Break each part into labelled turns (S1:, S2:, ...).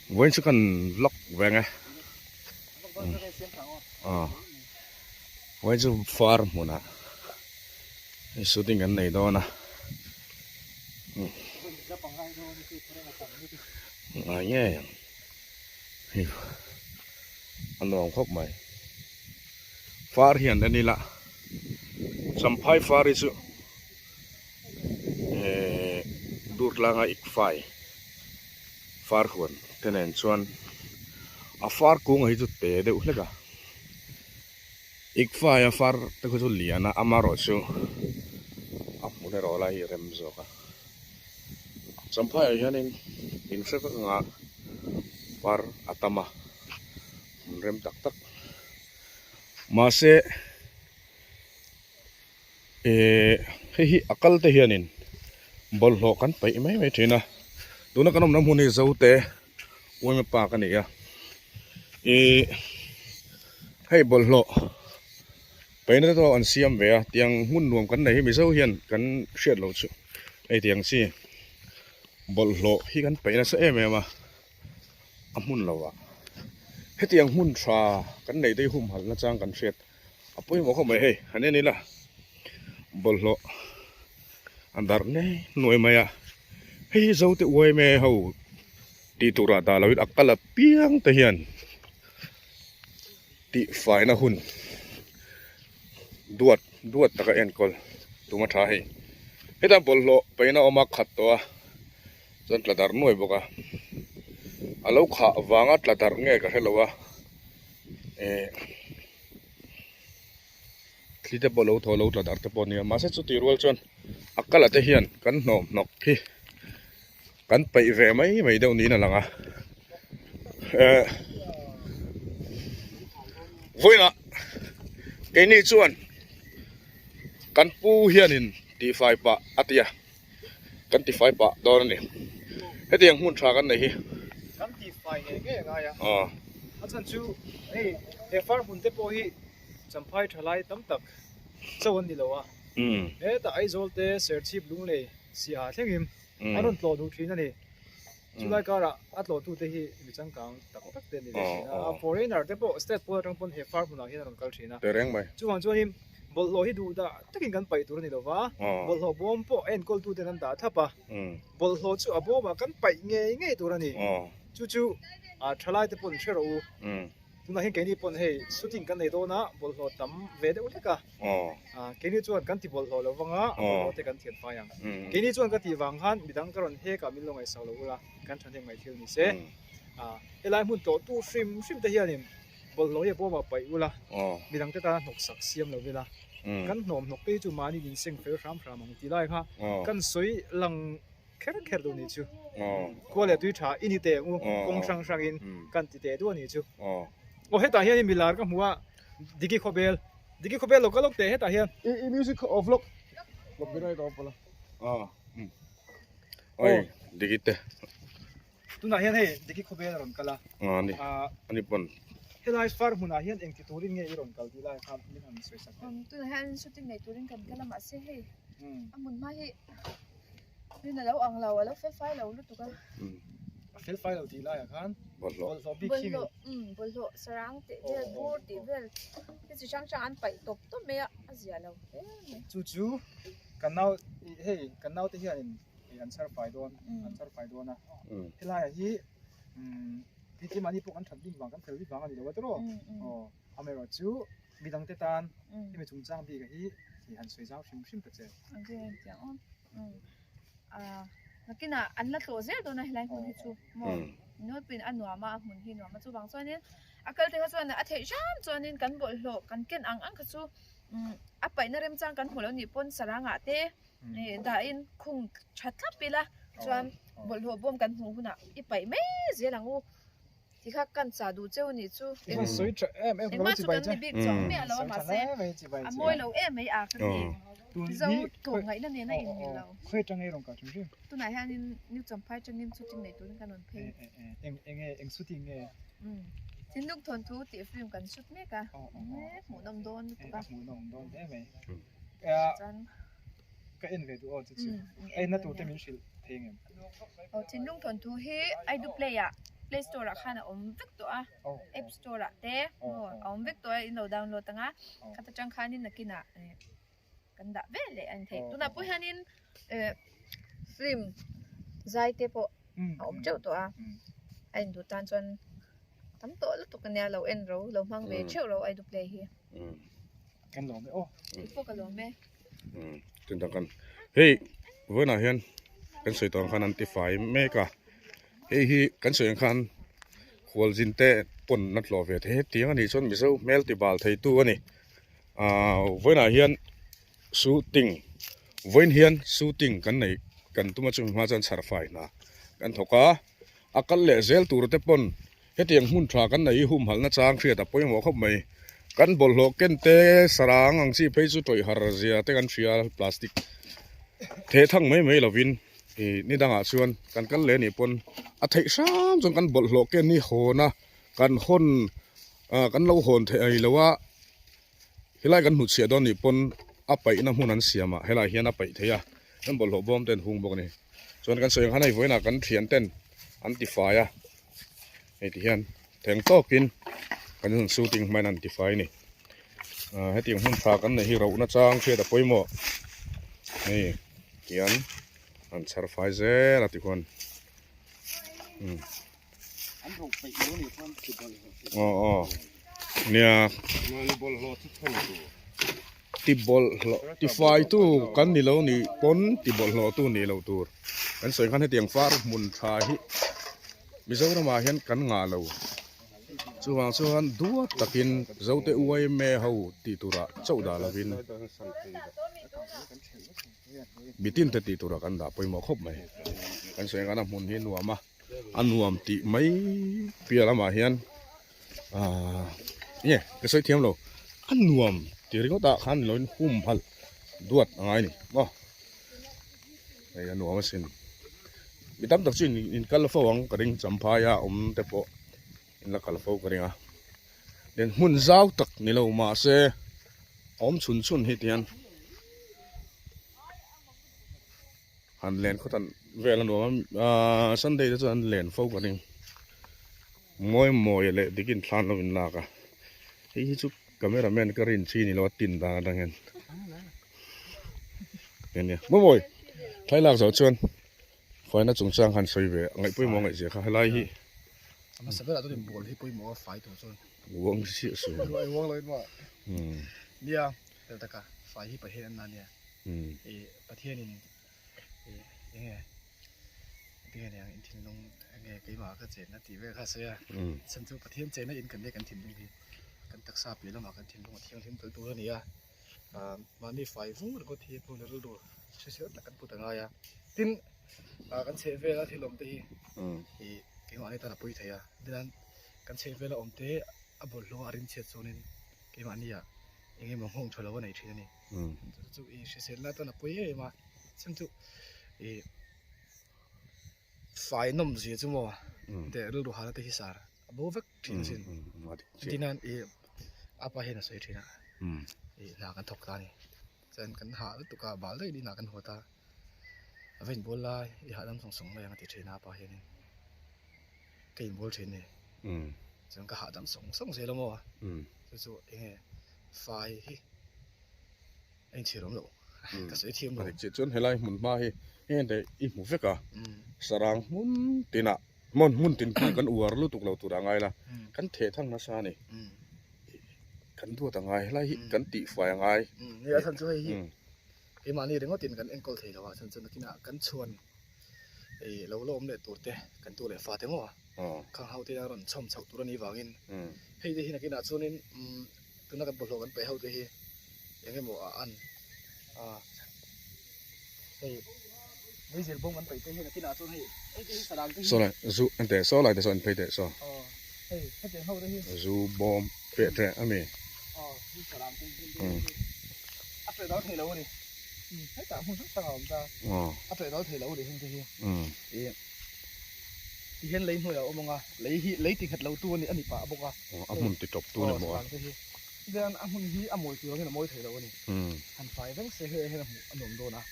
S1: When you can lock when when you far muna shooting kan nei do na ye an rong khop mai far hian ani la samphai far isu dur langa ik fai far huan tenen chuan a far kung hi chu te de uhleka ik fai a far te ko chu liana amaro chu a mune ro la hi rem zo ka samphai hian in se ka nga far atama rem tak tak ma se hi akal te hianin bol lo kan pai mai thina tuna kanom nam huni zote woi pa kan ya hei bol lo pai na to an siam ve tiang mun nuam kan nei mi zo hian kan hriat lo chu ei tiang si bol lo hi kan pai na sa em ma amun lo wa he tiang mun tha kan nei dei hum hal na chang kan hriat apoi mo kho mai hei ane ni la bol lo andar nei noi maya hei zo te woi me ho ti tura da lawit akala piang te hian ti fai na hun duat taka en kol tuma tha hei heta bol lo peina oma khat to chan tladar noi boka alo kha wanga tladar nge ka helowa klite bolo tholo tladar te ponia ma se chu ti rol chon akala te hian kan nom nok thi kan pai ve mai deu ni na langa voina ke ni chuan kan pu hianin ti fai pa atia kan ti fai pa dor ni hetiang hun tha kan nei hi
S2: kan ti fai nge nga ya achan chu ei far hun te po hi champhai thalai tam tak chawon ni lowa ta ai zolte serchip lung le si ha thlengim aron tlo du thina ni chulai kara atlo tu te hi mi changkang tak tak te ni a foreigner te po state po tang pon he far huna hi ron kal thina
S1: tereng mai
S2: chuan chuanim bol lo hi du da takin kan pai tur ni lowa bol lo bom po en kol tu te nan da thapa bol lo chu abo ba kan pai nge tur ani chu a thalai te pon thero tuna hin keni pon he shooting kan nei do na bol lo tam ve de utheka keni chuan kan ti bol lo lowanga bol te kan thian fa yang keni chuan ka ti wang han midang karon he ka min longai saw lo ula kan than heng mai thil ni se elai mun to tu shrim te hianim bol lo ye bo ba pai ula midang te ta nok sak siam lo vela kan nom nok pe chu mani din seng fer ram ang ti lai kha kan soi lang kher do ni chu ko le tui tha ini te u kong sang in kan ti te do ni chu heta hian milar ka hmuwa digi khobel lo kalok te heta hian music of lock birai do pala
S1: oi digi te
S2: tuna hian he digi khobel ron kala
S1: ani pon
S2: helai far huna hian engti turin nge iron kal ti lai kham min an soi sak
S3: tuna hian shooting nei turin kan kala ma se he amun ma hi ni na lo ang lo alo fe fai lo lu tuka
S2: fel fai lo ti lai khan
S1: bol lo
S2: bi khim
S3: bol lo sarang te vel bur ti vel ti chu chang an pai top to me azia lo
S2: chu kan nau te hian answer fai don na helai hi ti mani pok an than ding wang kan fel wi wang ani lo tro amero chu midang te tan ti me chung chang bi ga hi han soi jaw shim ta che
S3: anje tiang on nakina an la tlo zel do na helai kon hi chu mo no pin anwa ma mun hi no ma chu bang chuanin akal te kha chuan a thei jam chuanin kan bol lo kan ken ang kha chu a pai na rem chang kan holo ni pon saranga te da in khung thatla pila chuan bol ho bom kan hu huna i pai me zelangu ti kha kan cha du cheu ni chu
S2: soi em
S3: ma chu kan ni big chong me alo ma se a moi lo em mai a kan ni zo to ngai na ne na in lo
S2: khoi tang ei rong ka thum
S3: tu nai han new champhai chanim shooting nei tun kan on phe
S2: eng shooting nge
S3: tin luk thon thu ti film kan shoot me ka mu nom don tu ka
S2: mu nom don te mai ka en ve du o chu ai na tu te min shil thengem
S3: tin luk thon thu he ai du play ya Play Store ราคาน่ะอมวิกตัว App Store ละเต้อมวิกตัวอินโหลดดาวน์โหลดตังอ่ะคัตจังคานินนักกินอ่ะกันดะเวเลยอันเทตุน่ะปุหันินฟิล์มใจเตปอมเจ้าตัวไอ้ดูตานจนทำตัวแล้วตุกันเนี่ยเราเอ็นเรามังเวเชื่อเราไอ้ดู play เฮีย
S2: กันหลอมโอ้
S3: พวกกันหลอมแม่
S1: ถึงตังกันเฮ้ยเว้ยน่ะเฮียนกันสวยตอนคันอันติไฟแม่กะเฮ้ยกันสวยคันควรจินเตปนนัดหล่อเวทเฮ็ดเตียงอันนี้ชนมิเซาเมลติบาลไทยตัวนี่เว้ยน่ะเฮียนชูติงเว้นเฮียนชูติงกันไหนกันตุมาจุมาจันสารไฟนะกันทกะอากัลเลเซลตูรเตปนเฮ็ดเตียงหุ่นทรากันไหนหุ่มหัลนะจางเฟียตะปอยหัวเข้าไม่กันบอลโลเกนเตสรางอังซีเพย์สุดถอยฮาร์เซียเตกันเฟียพลาสติกเททั้งไม่ลวินนี่ดังอาชวนกันเลนี่ปนอัฐิซ้ำจนกันบอลโลเกนนี่โหนะกันคนกันเล่าโหนเทไอแล้วว่าเฮลัยกันหุดเสียดอนนี่ปนอัปไปน้ำหูนั้นเสียมาเฮลัยเฮียนอัปไปเทียกันบอลโลบอมเต้นหุงบอกนี่ส่วนกันเสียงข้างในไว้น่ะกันเทียนเต้นอันติไฟอ่ะไอ้ที่เฮียนแทงโต๊ะกินกันยังสู้ติงไม่นันติไฟนี่ให้ติงหุ่นพากันในที่เราหน้าจ้างเชื่อแต่ป่วยหมอนี่เขียนอันซาร์ไฟเซอร์ละทุกคน
S2: อันถูกไปรู้นี่ความคิดบอล
S1: เนี่ยติบอลติไฟตู้กันนี่เรานี่ปนติบอลเราตู้นี่เราตัวกันสวยกันให้เตียงฟ้ามุนชายมิเจ้าเรามาเห็นกันงาเราส่วนดัวตะกินเจ้าเตอวยแม่เฮาตีตุระเจ้าดาลาวินบิตินเตตีตุระกันดาไปหมอครบไหมกันสวยกันนะมุนเห็นนัวมาอันนัวมติไม่เปียละมาเห็นเนี่ยก็สวยเทียมเราอันนัวมตีริโกตาขันลอยหุ่มพัลดวดอะไรนี่บ่ไอ้อันนัวมาสินบิดามตักจินอินกัลฟวังกระดิ่งจำพายาเตปอin la kalfo karinga den hun zau tak ni lo ma se om chun hitian han len khotan vela no sunday da chan len fo karing moi le dikin thlan lo in la ka hi chu cameraman karin chi ni lo tin da dangen ne moi thai lak zau chuan foi na chung chang han soi ve ngai pui mo ngai je kha lai hi
S2: มาสับแล้วตัวนี้บอลที่ปุ้ยหมอไฟตัวจน
S1: วงเสียสูง
S2: วงเลยว่าเนี่ยแต่ตะกะไฟที่ประเทศนั้นเนี่ยประเทศนี้ยังไงเนี่ยอินทินลงยังไงกี่หมาก็เจนนะตีเวค่าเสียฉันจะประเทศเจนนะอินกันเนี่ยกันถิ่นตรงนี้กันตักซาปีแล้วมากันถิ่นลงเที่ยงถิ่นตัวนี้อ่ะมันนี่ไฟฟุ้งแล้วก็ที่พวกนั้นดูเชื่อๆแต่กันพูดแต่ไงอ่ะทิ้งกันเชฟเวลาที่ลมตีกี่วันนี้ตาปุยเทียดังนั้นการเชฟเวลาอมเตะอบอลโลอารินเชียร์โซนินกี่วันนี้อ่ะยังไงมองห้องชลวันไหนทีนี้จู่เชฟแล้วตาปุยมาซึ่งจู่ไฟนมเสียจู่มั้งแต่เรื่องดูหาแล้วที่สารบ่เวกทีนี้ทีนั้นอาไปเห็นอะไรทีน่ะหนากันทกตานี่เส้นกันหาตุกาบาลเลยดีหนากันหัวตาเว้นบอลไล่หาดำส่งเลยยังติดทีน่าไปเห็นกินบอลเชนนี่จังก็หาดำส่งเสียแล้วมั้งจู่ยังไงไฟเอ็งเชื่อมั้งก็สวยเทียมเลย
S1: เจ้าเห็นไรมุนมาเห็นแต่อีหมูเฟกอะสรางมุนตินะมุนตินกันอวดลุตุกเราตัวไงล่ะกันเททั้งนาซานี่กันตัวต่างไงไรกันตีไฟไง
S2: นี่ฉันช่วยไอ้มานี่เรื่องก็ตินกันเอ็งก็เทแล้วว่าฉันจะนักกินอ่ะกันชวนเราล้มเลยตัวเตะกันตัวเลยฟาเตงว่าข้างเฮาที่นั่งรอนชมเสาตัวนี้วางินให้ที่นักกินอ่ะชวนนี่ตัวนักกันบอลกันไปเฮาที่ยังไงหมออันไม่เสียบงมันไปที่นักกินอ่ะชวนให้ที่สนามที่
S1: โซ่เลยซูอันเตะโซ่เลยแต่โซ่อันไปเตะโซ่
S2: ให้เจ้าเฮาที่
S1: ซูบอมเปะเตะอเม
S2: ที่สนามที่อัปเดตเราเทแล้วนี่ให้ตามหุ่นสักต่างๆจ้าอัปเดตเราเทแล้วดิเห็นที่ที่เห็นเลยหัวเอามองอ่ะเลยติดขัดเราตัวนี่อันนี้ป่ะบอกอ่ะ
S1: อันหุ่นติดจบตัวนี่บอก
S2: เรื่องอันหุ่นที่อันมวยตัวนี่นะมวยเทแล้วนี่หันไฟเพิ่งเสียให้อันหนุ่มโดนนะ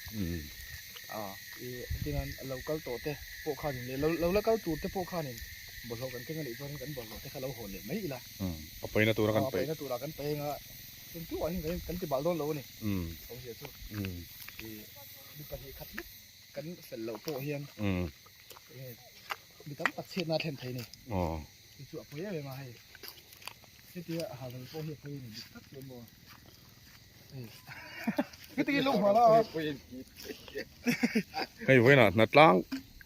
S2: ที่นั้นเราเก้าตัวเตะโปข้าหนึ่งเลยเราเก้าตัวเตะโปข้าหนึ่ง บอลโลกันเก่งกันอีกตัวนึงกันบอลโลแต่เขาเราโหดเลยไม่อีละ
S1: เอาไปนะตัวกันไป
S2: ไปนะตัวเรากันไปงะเป็นตัวอันนี้กันที่บอลโลโลนี่เขาเสียตัวที่ดูปฏิคัดกันเสร็จเราโปเฮียนมีตั้งปัดเชียนาเทนไทยนี่ที่ชั่วไปยังไงมาให้ที่ที่หาเราโปเฮียไปนี่ตักโดนบ่ก็ตีลูกหัวเรา
S1: ให้ไว้น่ะนัดล้าง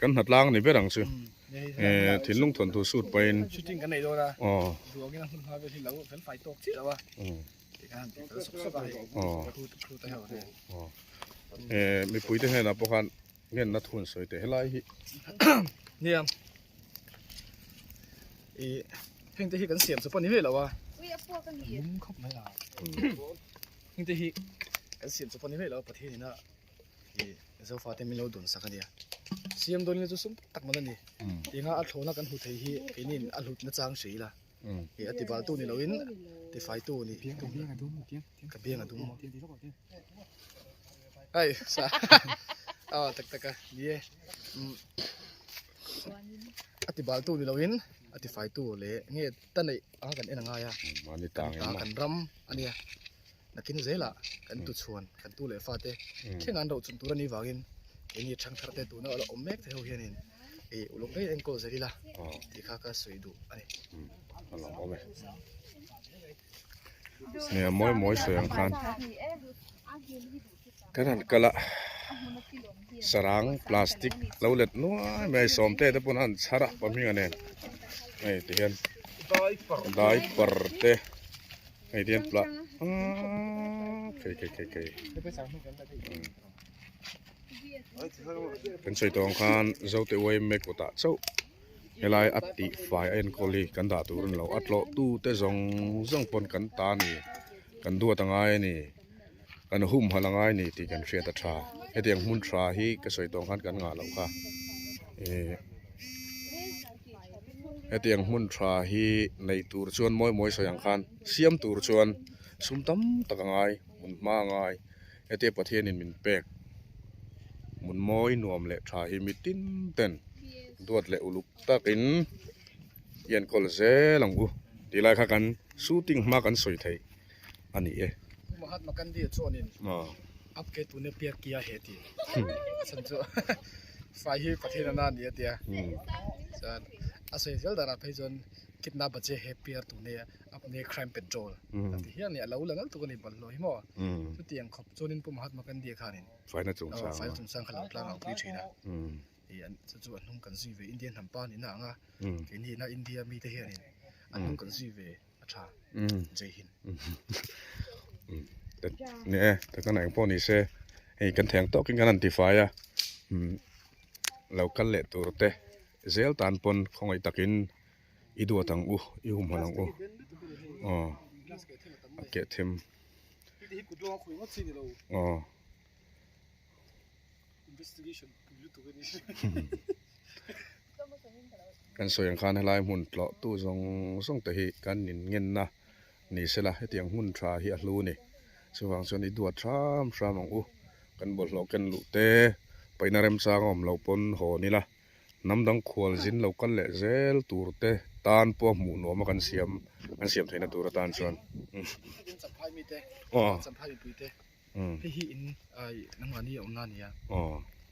S1: กันนัดล้างนี่เป็นหลังซื้อถิ่นลุงถนตัวสูดเป็น
S2: ชุดจริงกันไหนโดนนะดูงี้นะคุณพาไปที่เราเป็นไฟตกที่แล้ววะการสุกๆอะไรครูแต่เหรอเนี่ย
S1: มีปุ๋ยที่ให้นะพวกกันเงี้ยนัดทุนสวยแต่ให้ไล่
S2: เนี่ยเพ่งจะฮิกันเสียมสุดปนนี้เลยเหรอวะมุ้งครบไหมล่ะเพ่งจะฮิกันเสียมสุดปนนี้เลยเหรอประเทศนี้นะเจ้าฟ้าเต็มไม่รู้โดนสักเดียเสียมโดนนี่จะซุ้มตักมันนี่ยังอ่ะอัดโถนักกันหุ่นไทยฮิไอ้นี่อัดหุ่นน่าจ้างสีละอธิบายตู้นี่เราอินติไฟตู้นี่กับเบี้ยกันดูไอ้สาตักนี่อธิบายตู้นี่เราอินอธิบายตู้เลยงี้ตั้งแต่กันเอ็นง่าย
S1: มันนี่ต่าง
S2: กันรำอันนี้นักกินเจ๊ละกันตุชวนกันตู้เลยฟาเต้แค่งานเราจนตัวนี้วากินนี่ช่างทาร์เต้ตัวนั้นเราอมเมกเท่าเฮียนินอุลงได้เอ็งก็เสร็จละที่ข้าก็สวยดูอันนี้
S1: ลองเอาไหมเนี่ยม้อยสวยงามกันนั่นก็ละสรางพลาสติกเราเล็ดนัวไม่สมเต้แต่ปุ่นอันสาระปั๊มยังไงเนี่ยไอ้เทียนได้ปรเต้ไอ้เทียนปลาเคเป็นสวยตรงข้างเจ้าเตวไม่กดเจ้าเฮลัยอัติไฟเอ็นโคลีกันดาตูนเราอัดโลตู้เตจงปนกันตานี่กันดัวตั้งไงนี่กันหุ่มหลังไงนี่ที่กันเชียตชาไอเดียงมุนทราฮีก็สวยตรงข้างกันงาเราค่ะไอเดียงมุนทราฮีในตูรชวนม้อยสวยอย่างคันเสียมตูรชวนสุ่มตั้มตะกังไงมุนมาไงไอเดียประเทศนี่มินเป็กมุนม้อยนวมเละทราฮีมิตินเต้นดวดเละอุลุกตะกินเย็นคอลเซลังกูดีไลค่ะกันสู้ติ้งมากันสวยไทยอันนี้
S2: มหัตมากันดีชนินอัพเกตุเนเปียกี้เฮตีฉันจะไฟที่ประเทศนั้นเดียฉันอาศัยเจอดาราเพจจนคิดนับบัจเจเฮเปียตัวเนี่ยอัพเนี่ยครามเป็นโจลที่เฮียเนี่ยเราเรื่องตัวนี้บอลลอยมั่วทุกที่ยังขบจนินปุ่มหัตมากันดีค่ะนี่
S1: ไฟน่าสงสาร
S2: ไฟสงสารขลังกลางเอาไปเฉยนะอันจะจวนนุ่งกันซีเวอินเดียนทำป้านี่นะง่ะอินเดียนะอินเดียมีแต่เฮียนี่อันนุ่งกันซีเวอาชาเจหิน
S1: เนี่ยแต่ก็ไหนพวกนี้เซ่ให้กันแทงโต๊ะกินกันอันติไฟอ่ะเรากันเละตัวเตะเซลตันปนของไอ้ตะกินอีดัวตังอีหุ่มหัวลังเกะเทมกันสวยอย่างคันให้ลายหุ่นเลาะตู้ส่งแต่เหกันนินเงินนะนี่เสละให้เตียงหุ่นทราเฮียลูนี่สว่างส่วนอีดัวทรามของกันบดหลอกกันลุเตไปนาเรมซางอมเราปนหอนี่ละน้ำดังขวลจินเรากันเละเซลตูรเตตานพวกหมูหนัวมากันเสียมไทยนะตัวตานส่วน
S2: สัมภาษณ์มีเตสัมภาษณ์มีเตพี่อินไอ้นังวันนี้อมนานี่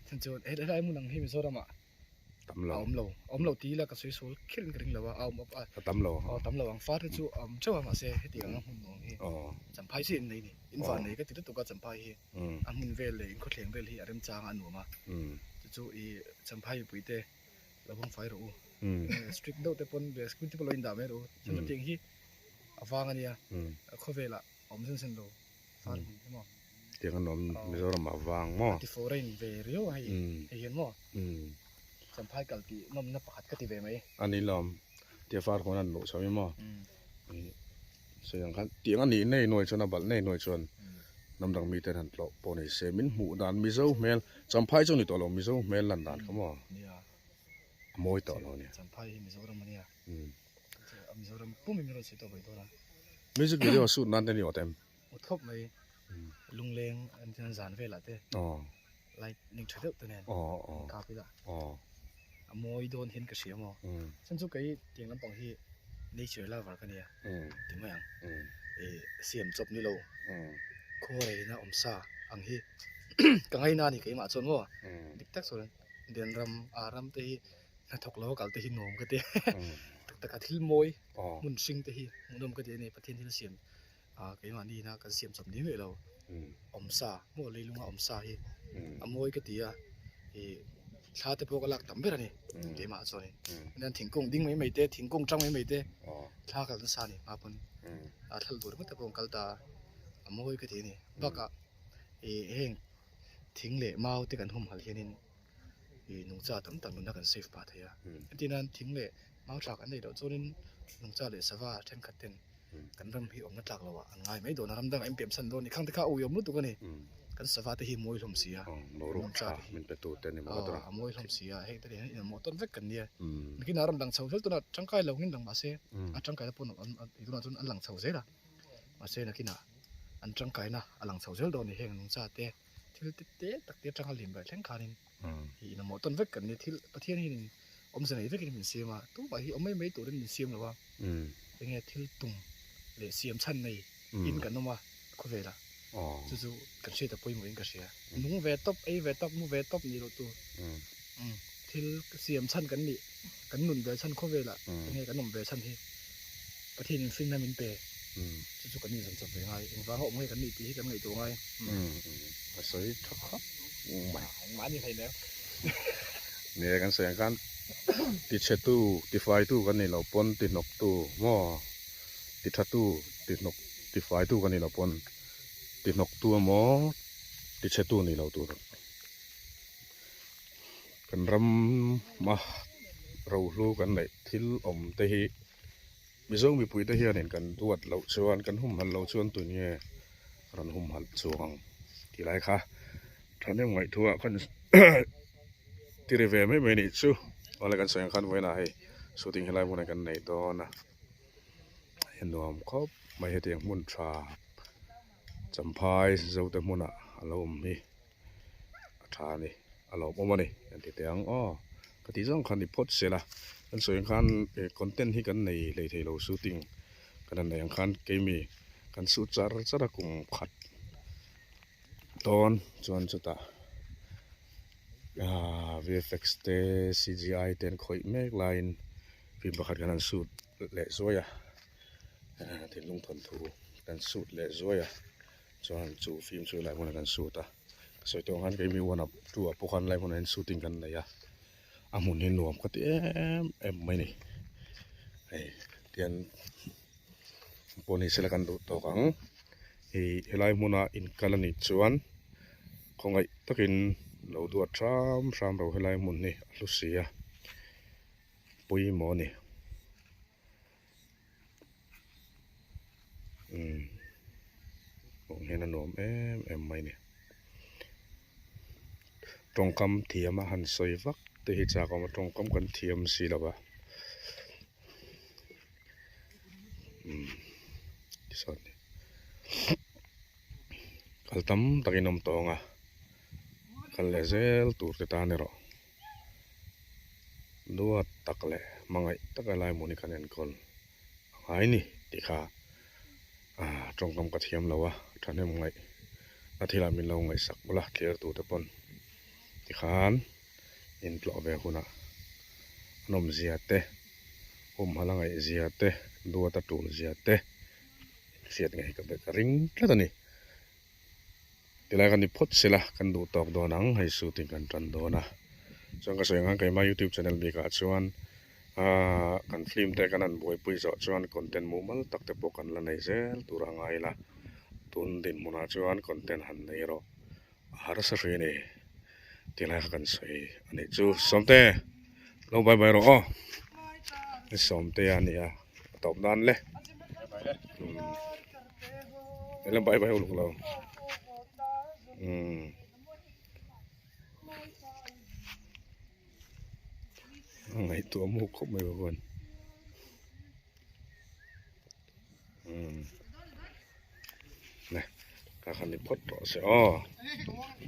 S2: ฉันจะได้มุนังที่มีโซดามา
S1: ตำเหลา
S2: ตีแล้วก็สวยๆขึ้นกระดิ่งแล้วว่าเอามา
S1: ตำเหลา
S2: อังฟ้าที่จู่เจ้ามาเสียให้ตีกันน้ำหุ่นน้องนี่สัมภาษณ์สินี่อินฟ้านี่ก็ติดตัวกับสัมภาษณ์อันมุนเวลเลยก็เลี้ยงเวลที่อารมณ์จางอันหนูมาจู่อีสัมภาษณ์ปุ๋ยเตะแล้วพงไฟรู้สตริกดูแต่ปนเบสกุนที่ปลอยดาไม่รู้ฉันจะเตียงที่ฟ้ากันเนี่ยข้อเวละอมเส้นดูฟ้าใช่ไหม
S1: เตียงขนมมีโซดามาฟางมั้ง
S2: ที่โฟเรนเวรียวให้เห็นมั้งสัมภาษณ์กันที่น้ำนับปัดก็ตีเวไหม
S1: อันนี้ลำเดี๋ยวฟ้าคนนั้นหนูใช่ไหมมั้งเสียงคันเตียงอันนี้ในหน่วยชนบทในหน่วยชนน้ำดังมีแต่หันโลปนเซมินหมูดานมิโซเมลสัมภาษณ์จนนี่ตัวเรามิโซเมลลันดานเขามั้งมวยต่อเราเนี่ย
S2: สัมภาษณ์มิโซรัมเนี่ยมิโซรัมปุ่มมิโซสิตัวไปตัวละ
S1: มิโซกี่เดียวสุดนั่นแต่นี่ว่าเต็ม
S2: ทบเลยลุงเลงอันที่นั่นสารเวลาเต้ไล่หนึ่งชุดตัวเนี่ยกาไปละ มวยโดนเห็นกระเสียมอฉันสุกไอ้เตียงลำปองที่นี่เชื่อเล่าว่ากันเนี่ยถึงไหมยังเสียมจบนี่เราโคเรนะซาอังฮีกังไงนานี่ก็มาชนว่าดิกตักส่วนเดียนรำอารำเตะนัทกล้อกัลเตะหินนมก็เตะตะกัดทิลมวยมุนซิงเตะหิมุนนมก็เตะในประเทศที่เราเสียมก็มานี่นะกันเสียมจบนี้เลยเราซาโมเลยลุงซาฮีมวยก็เตะชาติพวกหลักตั้มเบรนี่เกมาส่วนนี้นั่นทิ้งกงดิ้งไม่เตะทิ้งกงจังไม่เตะชากัลตซานี่มาปนทัลดูร์มันตะพงกัลตามวยก็เตะนี่บักเฮงทิ้งเละเมาที่กันหุ่มหัลเฮียนินนุ่งจ่าตั้มตั้มนุ่งนักกันเซฟปาเทียที่นั่นทิ้งเละเมาจากอันนี้เดี๋ยวโจนินนุ่งจ่าเละสว่าเช่นขัดเต็นกันรำพี่อมนัดจากเราอ่ะง่ายไม่โดนรำดังเอ็มเปียมสันโดนนี่ข้างที่ข้าอุ้ยอมนุตุกันนี่กันสว่าที่หิมวยลมเสียนุ่งจ่า
S1: มันเป็นตัวเต็นนี่มันก็ตัว
S2: มวยลมเสียเฮ้ยแต่เดี๋ยวนี้มอต้นเวกกันเนี่ยนี่นารำดังเสาเสตัวนั้นจังไก่เราเงินดังมาเซ่จังไก่ละปุ่นอีกตัวนั้นจนอันหลังเสาเซ่ละมาเซ่นักกินอันจังไก่นะอันหลังเสาเซ่โดนนี่เฮงนุ่งจ่าเตะที่เตะตักเตะจังหันลิมไปแข่งขันนี่อีนมอต้นเวกกันนี่ที่ประเทศนี้อมเสนอเวกกันเป็นเสียมาตู้ไปอมไม่ตัวนั้นเป็นเสียมหรือว่าเป็นไงที่ตุ่มเลยเสียมชั้นในอินกันน้องว่าคุยละจู่ๆกันเสียแต่ปุ่ยมืออินกันเสียนุ่งเวทท็อปเวทท็อปนุ่งเวทท็อปนี่เราตัวที่เสียมชั้นกันนี่กันหนุนเวทชั้นคุยละเป็นไงกันนุ่มเวทชั้นที่ประเทศฟินแลนด์มินเปจู่ๆกันนี่สันสับไปไงเองว่าเขาไม่กันนี่ตีกันไงตัวไง
S1: มาสวยทักครับ
S2: มานี่ใครแล้ว
S1: เนี่ยกันเสียงกันติดเชตู้ติดไฟตู้กันนี่เราปนติดนกตู้หม้อติดทัดตู้ติดนกติดไฟตู้กันนี่เราปนติดนกตัวหม้อติดเชตู้นี่เราตัวกันรำมาเราลูกันเลยทิลอมเตหิมีส่งมีปุ๋ยเตหิเห็นกันตรวจเราชวนกันหุ่มหันเราชวนตัวนี้รันหุ่มหันชวงที่ไรคะท่านยังไงทั่วคนที่เรเวไม่เหมือนอีกชูอะไรกันเสียงขันไว้นะให้สูติงให้ไล่มุนกันในตอนนะเห็นว่าครบไม่เห็นเตียงมุนชาจำพายเจ้าแต่มุนอ่ะอารมณ์นี่ชานี่อารมณ์ประมาณนี้อันที่เตียงกติจ้องขันที่พดเสียละกันเสียงขันคอนเทนต์ที่กันในเลยที่เราสูติงกันในอย่างขันเกมีกันสูจารจระกุมขัดตอนจวนจุดVFX เต CGI เต็นคอยเมกไลน์ฟิล์มประคัดกันสูตรเละสวยเต็นลงทุนถูกันสูตรเละสวยจวนจูฟิล์มสวยไลน์พวกนั้นสูตรสวยตรงนั้นก็มีวันอับตัวพวกนั้นไลน์พวกนั้นสูติงกันเลยอามุนเห็นหนวมก็เอ็มไม่นี่เตียนปนิสละกันตัวกังไลน์มุนาอินกันนิจวนคงไงตะกินเราดูทรัมเราให้ไล่มุนนี่ลุเซียปุยหมอนี่ผมเห็นนมเอ็มไม่เนี่ยตรงคำเทียมหันสวยฟักแต่เหตุจากมาตรงคำกันเทียมสิละวะที่สุดนี่กัลตัมตะกินนมตองKallezel turte tanero dua takle mangai takalai muni kanen kol ngai ni tikha tongkom kathiam lawa thane mangai athila min lo ngai sak bula clear tu te pon tikhan in tlo ve huna nom ziate halangai ziate dua ta tul ziate siat ngai ka be ring tlatani tilai kan ipot sila kan du tok donang hai shooting kan tran dona chong ka soyang kai ma YouTube channel bi ka chuan kan film te kanan boi pui zo chuan content mumal takte pokan la nei zel turangai la tun din muna chuan content han nei ro har sa ni tilai kan soi ani chu somte lo bye bye ro somte ani top dan le ele bye bye uluk lo ngày tua mua khóc mày buồn này các anh đi phốt rõ sẽ